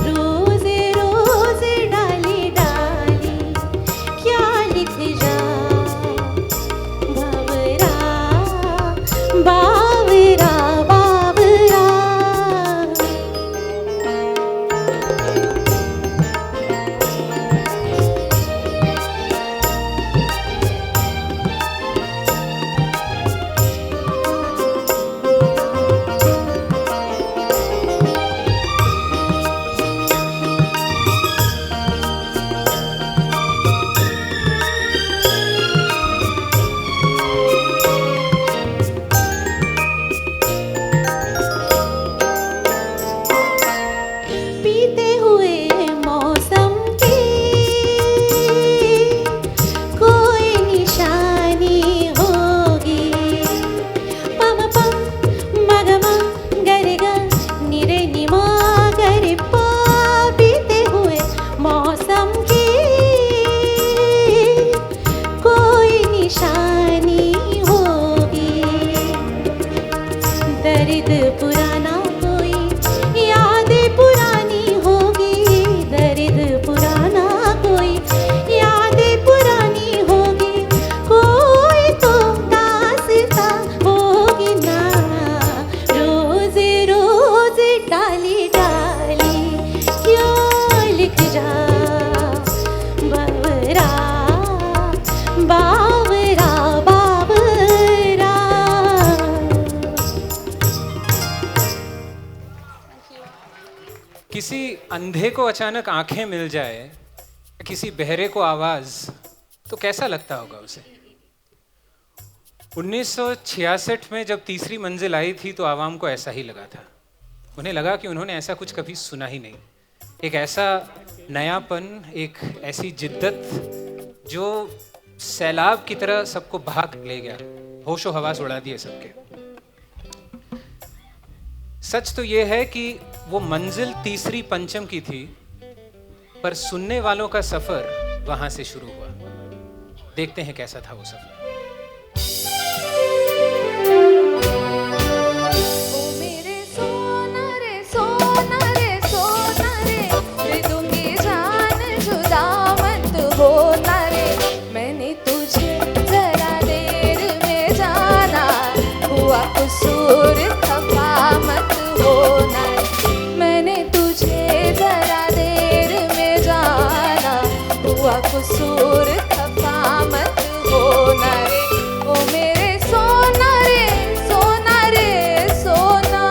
F: रोज़े रोज़े डाली डाली क्या लिख जा भंवरा बावरा बावरा। पीते हुए मौसम की कोई निशानी होगी। पम पम मगमा गरेगा निरे निमा गरे पा। पीते हुए मौसम की कोई निशानी होगी। दर्द पुराना कोई यादें पुरानी होगी। दर्द पुराना कोई यादें पुरानी होगी। कोई तो दास्तां होगी ना। रोज़े रोज़े डाली डाली क्यों लिख जा भंवरा बावरा बावरा।
D: किसी अंधे को अचानक आंखें मिल जाए, किसी बहरे को आवाज, तो कैसा लगता होगा उसे। 1966 में जब तीसरी मंजिल आई थी तो आवाम को ऐसा ही लगा था। उन्हें लगा कि उन्होंने ऐसा कुछ कभी सुना ही नहीं। एक ऐसा नयापन, एक ऐसी जिद्दत जो सैलाब की तरह सबको भाग ले गया, होशो हवास उड़ा दिए सबके। सच तो यह है कि वो मंजिल तीसरी पंचम की थी, पर सुनने वालों का सफर वहां से शुरू हुआ। देखते हैं कैसा था वो सफर।
F: ओ मेरे सोना रे सोना रे सोना रे, दे दूंगी जान जुदा मत होना रे। मैंने तुझे जरा देर में जाना, हुआ कसूर खफा मत होना रे। मैंने तुझे जरा देर में जाना, हुआ कसूर खफा मत होना रे। ओ मेरे सोना रे सोना रे सोना।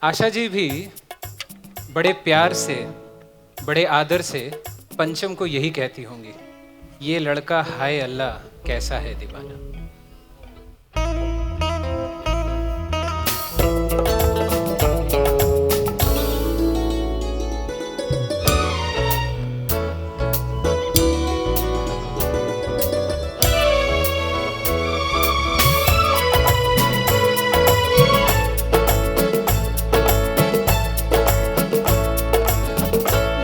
D: आशा जी भी बड़े प्यार से, बड़े आदर से पंचम को यही कहती होंगी, ये लड़का हाय अल्लाह कैसा है दीवाना।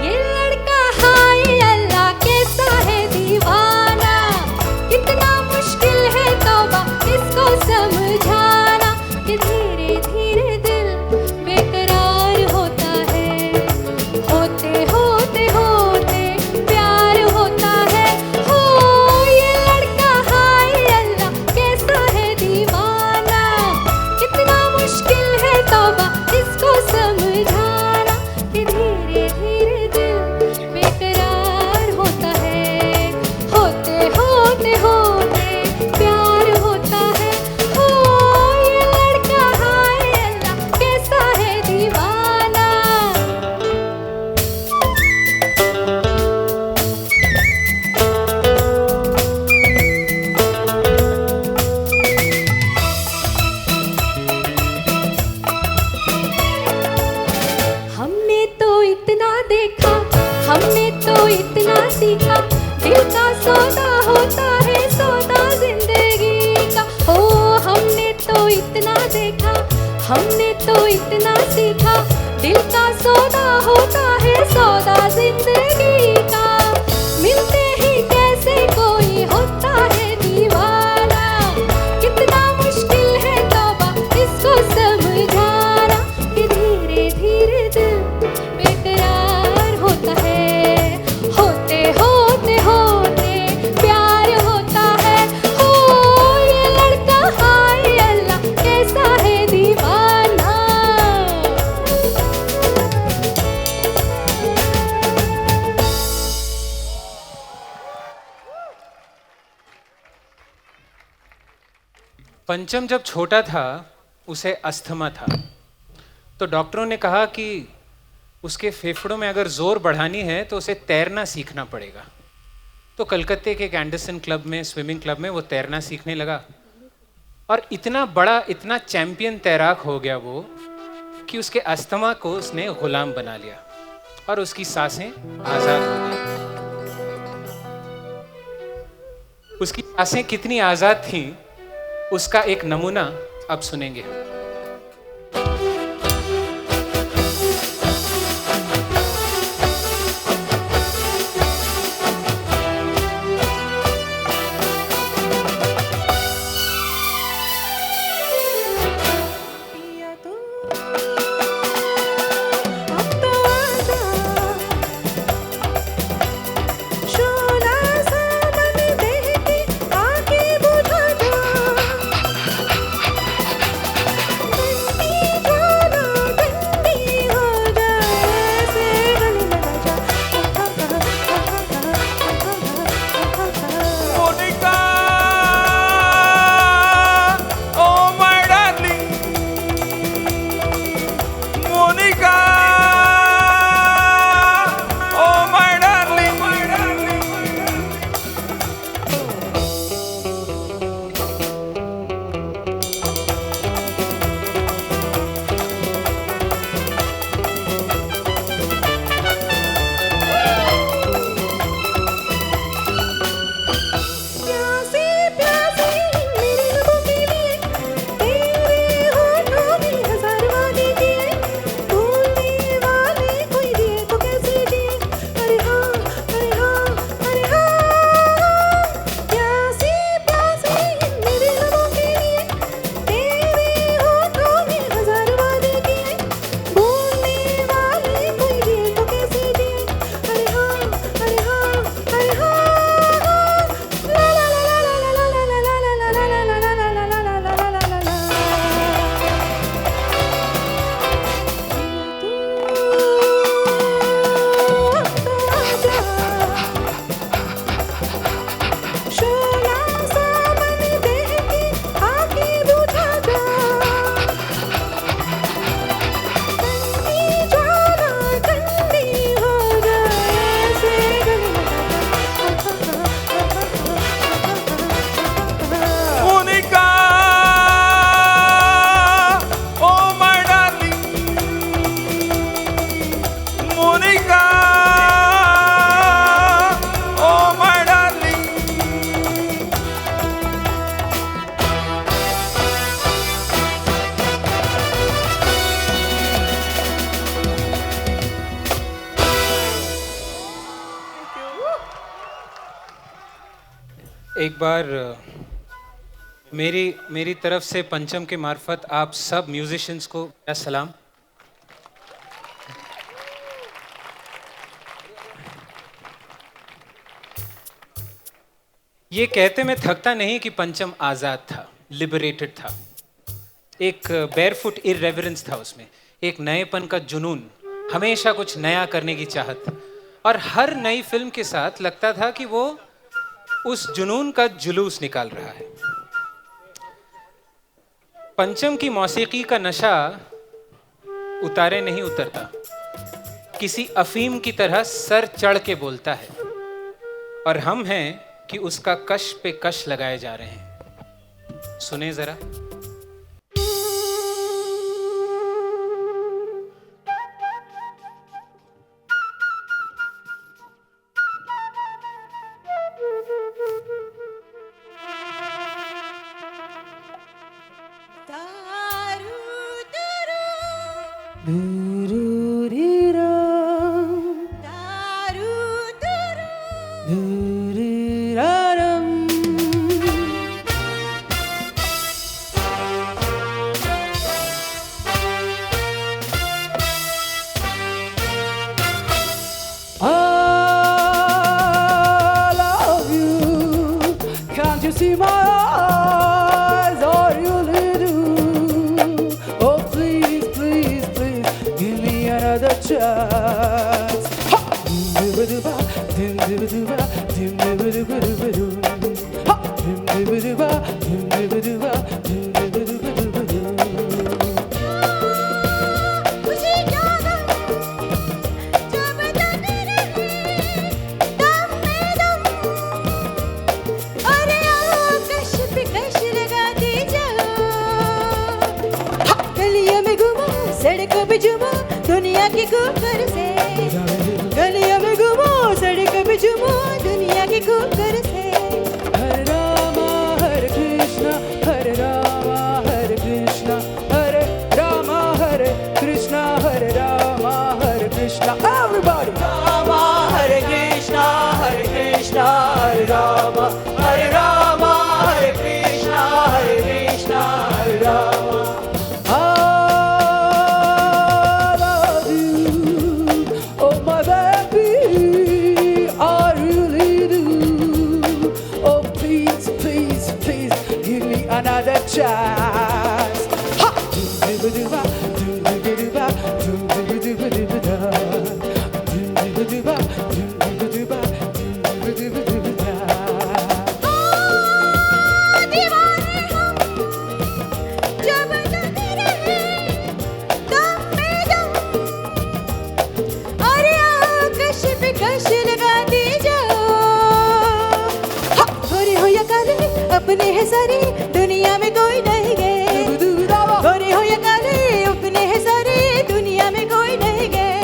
F: ये लड़का हाय अल्लाह कैसा है दीवाना, कितना मुश्किल है तौबा इसको समझाना, कि धीरे धीरे दिल बेकरार होता है, होते होते होते प्यार होता है। हो ये लड़का हाय अल्लाह कैसा है दीवाना, कितना मुश्किल है तौबा इसको समझाना, कि धीरे धीरे दिल बेकरार होता है, होते होते होते प्यार होता है। हो ये लड़का हाय अल्लाह कैसा है दीवाना। हमने तो इतना देखा, हमने तो इतना सीखा, दिल का सौदा होता है सौदा जिंदगी का। ओ हमने तो इतना देखा, हमने तो इतना सीखा, दिल का सौदा होता है सौदा जिंदगी का। मिलते ही कैसे कोई होता है दीवाना, कितना मुश्किल है तौबा इसको समझाना, कि धीरे धीरे दिल बेकरार होता है, होते होते होते प्यार होता है। हो ये लड़का हाय अल्लाह कैसा है दीवाना।
D: पंचम जब छोटा था उसे अस्थमा था, तो डॉक्टरों ने कहा कि उसके फेफड़ों में अगर जोर बढ़ानी है तो उसे तैरना सीखना पड़ेगा। तो कलकत्ते के एक एंडरसन क्लब में, स्विमिंग क्लब में वो तैरना सीखने लगा, और इतना बड़ा, इतना चैंपियन तैराक हो गया वो कि उसके अस्थमा को उसने गुलाम बना लिया और उसकी सांसें आजाद हो गई। उसकी सांसें कितनी आजाद थीं उसका एक नमूना अब सुनेंगे।
I: पिया तू अब तो आजा, शोला सा मन देह की आगे बुझा जा,
D: एक बार मेरी तरफ से पंचम के मार्फत आप सब म्यूजिशियंस को मेरा सलाम। ये कहते मैं थकता नहीं कि पंचम आज़ाद था, लिबरेटेड था। एक बेयरफुट इररेवरेंस था उसमें, एक नएपन का जुनून, हमेशा कुछ नया करने की चाहत, और हर नई फिल्म के साथ लगता था कि वो उस जुनून का जुलूस निकाल रहा है। पंचम की मौसीकी का नशा उतारे नहीं उतरता, किसी अफीम की तरह सर चढ़ के बोलता है, और हम हैं कि उसका कश पे कश लगाए जा रहे हैं। सुने जरा।
J: See my eyes, all you do. Oh, please, please, please, give me another chance. Ha! Dim-di-ba-di-ba, dim-di-ba-di-ba, dim-di-ba-di-ba-di-ba-doo. Ha! Dim-di-ba-di-ba, dim-di-ba-di-ba, dim-di-ba-di-ba-di-ba-doo.
F: सड़कों पे झूमो दुनिया की खूबसूरत से, गलियों में घूमो सड़कों पे झूमो दुनिया की खूबसूरत से।
J: हरे रामा हरे कृष्णा हरे रामा हरे कृष्णा हरे रामा हरे कृष्णा हरे रामा हरे कृष्णा। Everybody!
G: रामा हरे कृष्णा हरे कृष्णा हरे रामा हरे रामा हरे कृष्णा हरे Rama.
J: Another chance. Ha! Dum-di-ba-di-ba, dum-di-ba-di-ba, dum-di-ba-di-ba-di-ba-da. Dum-di-ba-di-ba, dum-di-ba-di-ba, dum-di-ba-di-ba-di-ba-da.
F: दीवाने हम जब तक रहे दम में दम, और कश पे कश लगा दी जाओ। गोरे हो या काले अपने है सारे, दुनिया में कोई नहीं गए। गोरे हो या काले अपने है सारे, दुनिया में कोई नहीं गए।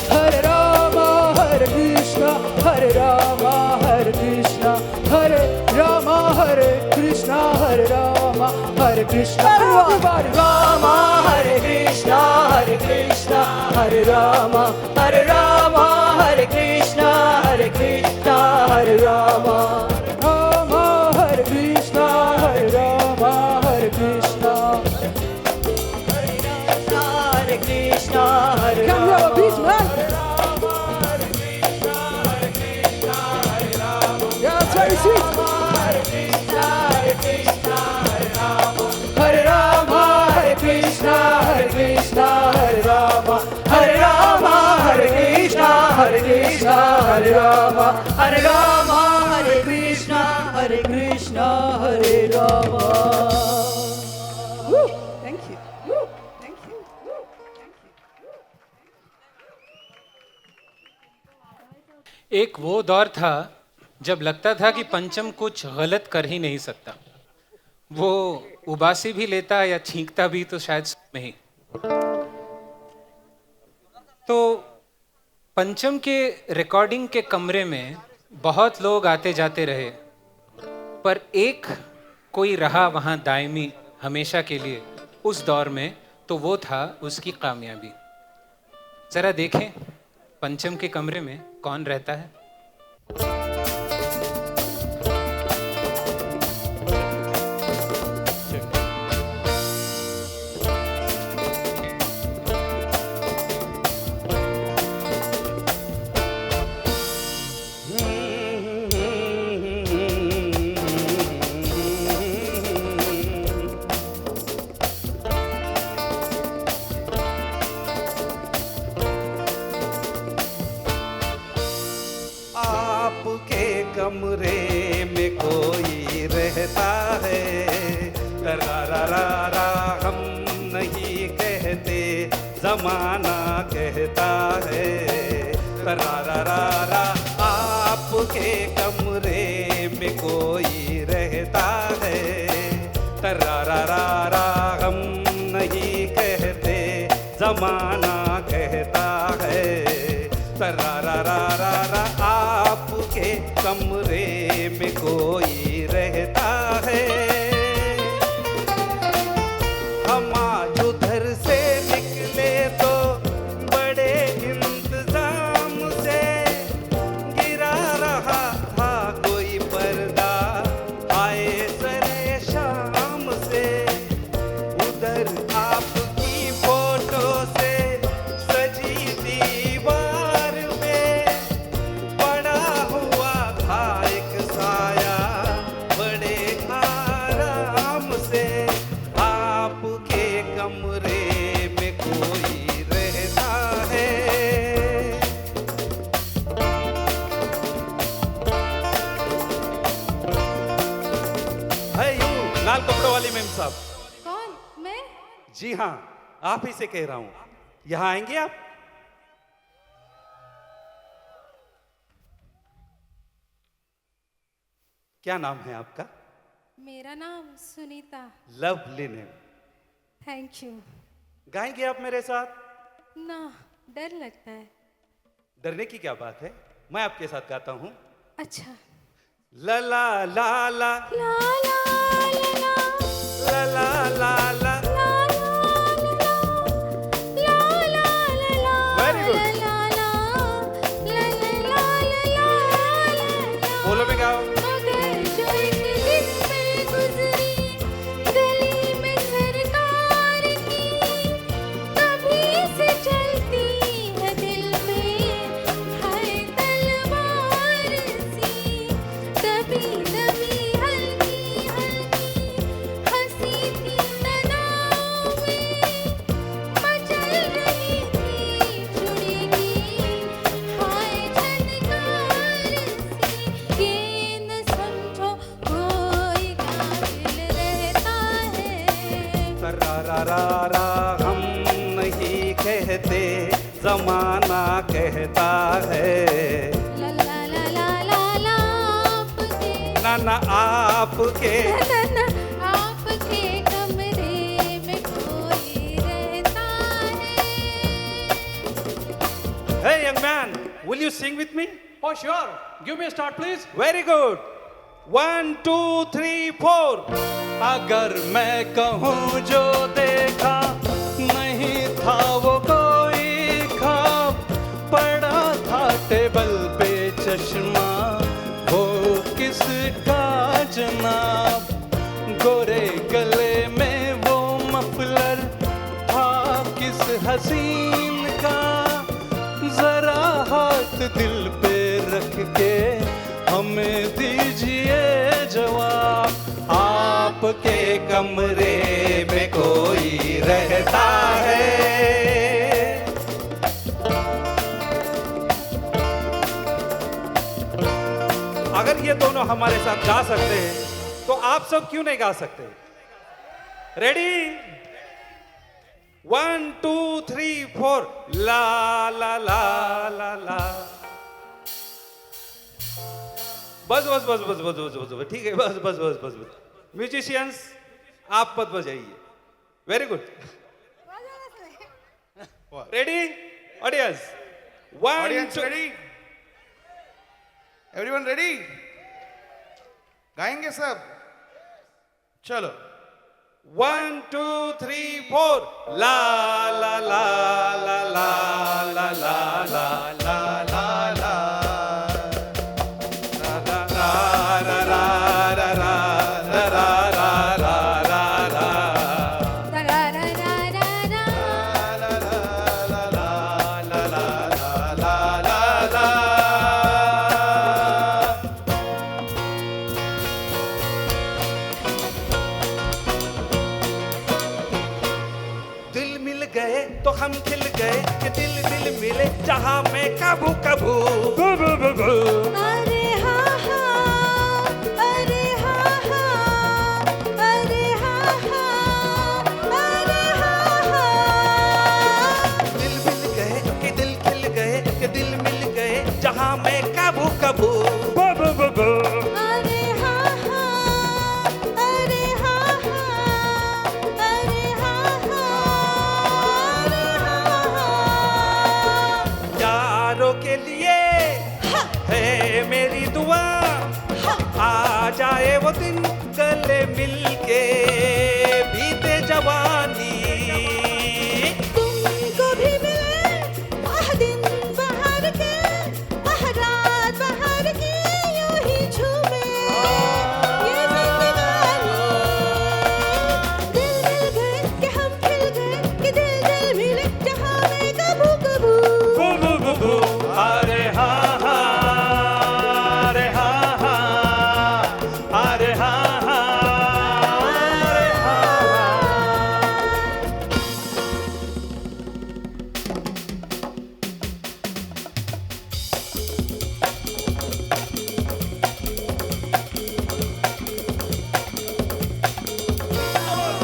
J: हरे रामा हरे कृष्णा हरे रामा हरे कृष्णा हरे रामा हरे कृष्णा हरे रामा हरे Krishna. Everybody!
G: Rama Hare Krishna Hare Krishna Hare Rama Hare Rama Hare Krishna Hare Krishna Hare Rama.
J: Rama Hare Krishna Hare Rama Hare Krishna
G: Hare Krishna Hare
J: Can we have a peace, man? Yeah, it's very sweet.
G: Hare Rama Hare Krishna Hare Krishna Hare Rama Hare Rama Hare Krishna Hare Krishna Hare Rama Hare Rama Hare Krishna Hare Rama.
J: Woo! Thank you. Woo! Thank you. Woo! Thank you.
D: एक वो दौर था जब लगता था कि पंचम कुछ गलत कर ही नहीं सकता। वो उबासी भी लेता या छींकता भी तो शायद में ही। तो पंचम के रिकॉर्डिंग के कमरे में बहुत लोग आते जाते रहे, पर एक कोई रहा वहाँ दायमी हमेशा के लिए उस दौर में, तो वो था उसकी कामयाबी। जरा देखें पंचम के कमरे में कौन रहता है।
E: तरारारा हम नहीं कहते जमाना कहता है तरारारा आपके कमरे में कोई रहता है तरारारा हम नहीं कहते जमाना कहता है तरारारा आपके कमरे में कोई रहता है हम आज उधर से निकले तो बड़े इंतजाम से गिरा रहा था कोई पर्दा आए सरे शाम से उधर आपकी फोटो से सजी दीवार पे पड़ा हुआ था एक साया बड़े आराम से आपके कमरे में कोई रहता है है यूं लाल कपड़ों वाली मेम साहब
F: कौन मैं?
E: जी हाँ आप ही से कह रहा हूं यहां आएंगे आप क्या नाम है आपका
F: मेरा नाम Sunita.
E: Lovely name
F: thank you.
E: गाएंगे आप मेरे साथ
F: ना डर लगता है।
E: डरने की क्या बात है मैं आपके साथ गाता हूं
F: अच्छा।
E: ला ला ला ला
F: ला ला ला ला
E: ला ला ला ला वेरी गुड बोलो भी गाओ तरारारा हम नहीं कहते जमाना कहता है ना ना आपके
F: आपके कमरे में कोई रहता है।
E: Hey young man, will you sing with me?
J: Oh, sure. Give me a start, please.
E: Very good. 1 2 3 4
K: अगर मैं कहूँ जो देखा नहीं था वो कोई ख्वाब पड़ा था टेबल पे चश्मा वो किसका जनाब गोरे गले में वो मफलर था किस हसीन का जरा हाथ दिल पे रख के हमें दीजिए जवाब
E: आपके कमरे में कोई रहता है अगर ये दोनों हमारे साथ गा सकते हैं तो आप सब क्यों नहीं गा सकते रेडी 1 2 3 4 ला ला ला ला ला बस बस बस बस बस बस बस ठीक है बस बस बस बस बस म्यूजिशियंस आप मत बजाइए very good ready audience
L: audience ready everyone ready गाएंगे सब चलो
E: 1 2 3 4 ला ला ला ला ला ला ला ला ला ला ला तो हम खिल गए कि दिल दिल मिले जहां में कबू कबू
I: अरे हाँ हाँ अरे हाँ हाँ अरे हाँ
E: वो दिन गले मिलके बीते जवानी
I: तुमको भी मिले वह दिन बाहर के वह रात बाहर की यूं ही झूमे ये जिंदगानी दिल मिल गए कि हम खिल गए कि दिल दिल मिले जहां में कबू कबू
K: बू बू बू बू अरे हाँ हाँ अरे हाँ हाँ अरे हाँ हाँ अरे हाँ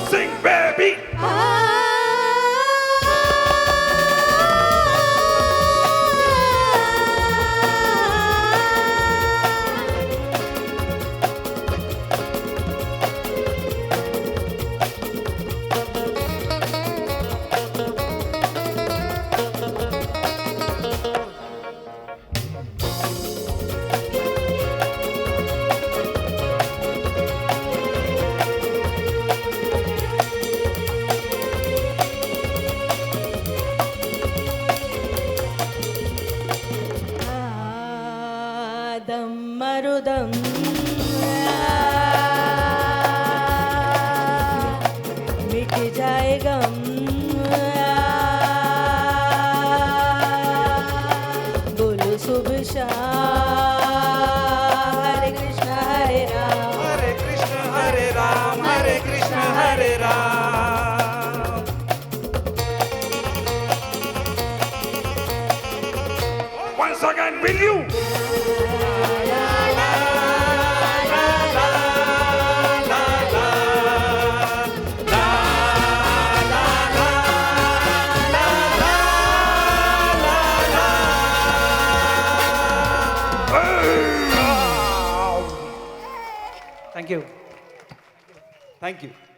E: Sing baby
I: दम मरुदम मिट जाए गम बोलो सुबह शाम हरे कृष्ण हरे राम
E: हरे कृष्ण हरे राम हरे कृष्ण हरे Ram once again will you
K: Thank you.
E: Thank you.